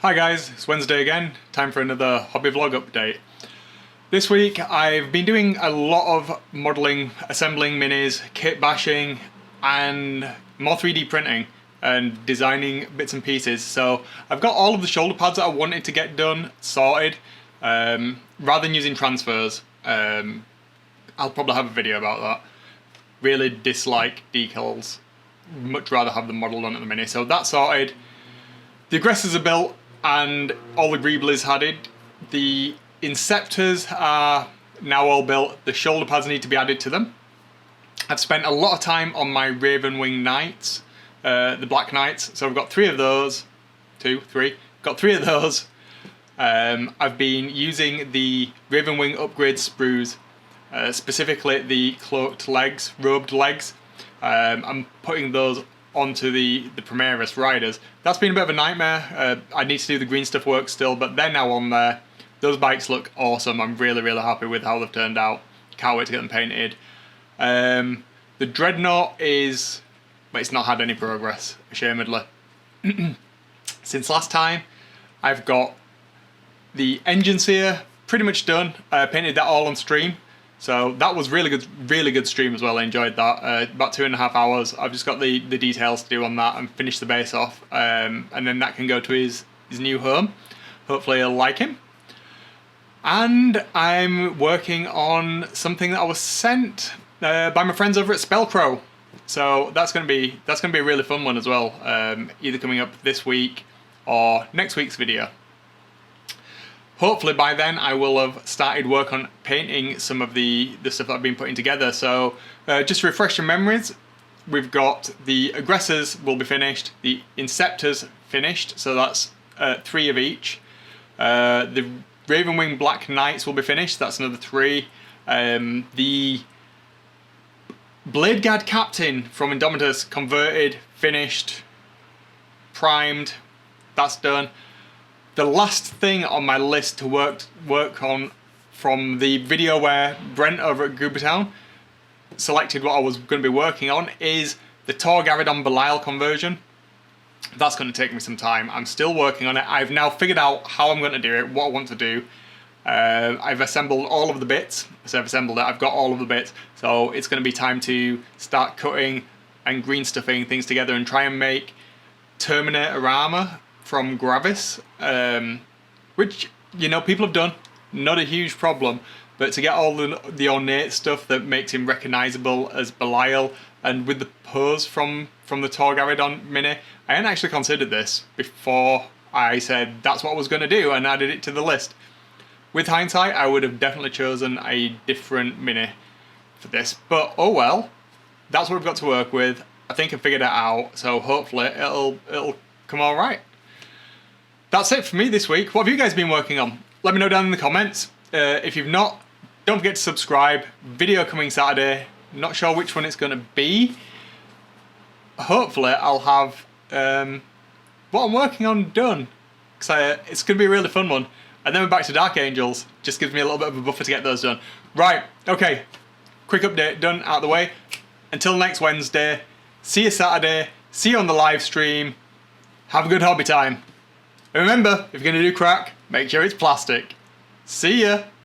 Hi guys, it's Wednesday again, time for another hobby vlog update. This week I've been doing a lot of modelling, assembling minis, kit bashing and more 3D printing and designing bits and pieces. So I've got all of the shoulder pads that I wanted to get done sorted. Rather than using transfers, I'll probably have a video about that. Really dislike decals, much rather have them modelled on at the minute. So that's sorted. The aggressors are built and all the greeble is added. The inceptors are now all built. The shoulder pads need to be added to them. I've spent a lot of time on my Raven Wing Knights, the Black Knights. So I've got three of those. Got three of those. I've been using the Raven Wing upgrade sprues, specifically the cloaked legs, robed legs. I'm putting those onto the Primaris riders. That's been a bit of a nightmare. I need to do the green stuff work still, but they're now on there. Those bikes look awesome. I'm really happy with how they've turned out. Can't wait to get them painted. The Dreadnought is, but it's not had any progress, ashamedly. Since last time, I've got the engine sear pretty much done. I painted that all on stream. So that was really good stream as well. I enjoyed that. About 2.5 hours. I've just got the details to do on that and finish the base off. And then that can go to his new home. Hopefully he'll like him. And I'm working on something that I was sent by my friends over at Spellcrow. So that's gonna be a really fun one as well. Either coming up this week or next week's video. Hopefully by then I will have started work on painting some of the stuff that I've been putting together. So just to refresh your memories, we've got the aggressors will be finished, the inceptors finished, so that's 3 of each. The Ravenwing Black Knights will be finished, that's another 3. The Blade Guard Captain from Indomitus converted, finished, primed, that's done. The last thing on my list to work on from the video where Brent over at Goobertown selected what I was going to be working on is the Tor Garidon Belial conversion. That's going to take me some time. I'm still working on it. I've now figured out how I'm going to do it, what I want to do. I've assembled all of the bits. So I've assembled it, I've got all of the bits. So it's going to be time to start cutting and green stuffing things together and try and make Terminator armor from Gravis, which, you know, people have done, not a huge problem, but to get all the ornate stuff that makes him recognisable as Belial, and with the pose from the Tor Garidon mini, I hadn't actually considered this before I said that's what I was going to do and added it to the list. With hindsight, I would have definitely chosen a different mini for this, but oh well, that's what we've got to work with. I think I figured it out, so hopefully it'll come all right. That's it for me this week. What have you guys been working on? Let me know down in the comments. If you've not, don't forget to subscribe. Video coming Saturday. Not sure which one it's going to be. Hopefully I'll have what I'm working on done. Because it's going to be a really fun one. And then we're back to Dark Angels. Just gives me a little bit of a buffer to get those done. Right, okay. Quick update done, out of the way. Until next Wednesday. See you Saturday. See you on the live stream. Have a good hobby time. And remember, if you're going to do crack, make sure it's plastic. See ya!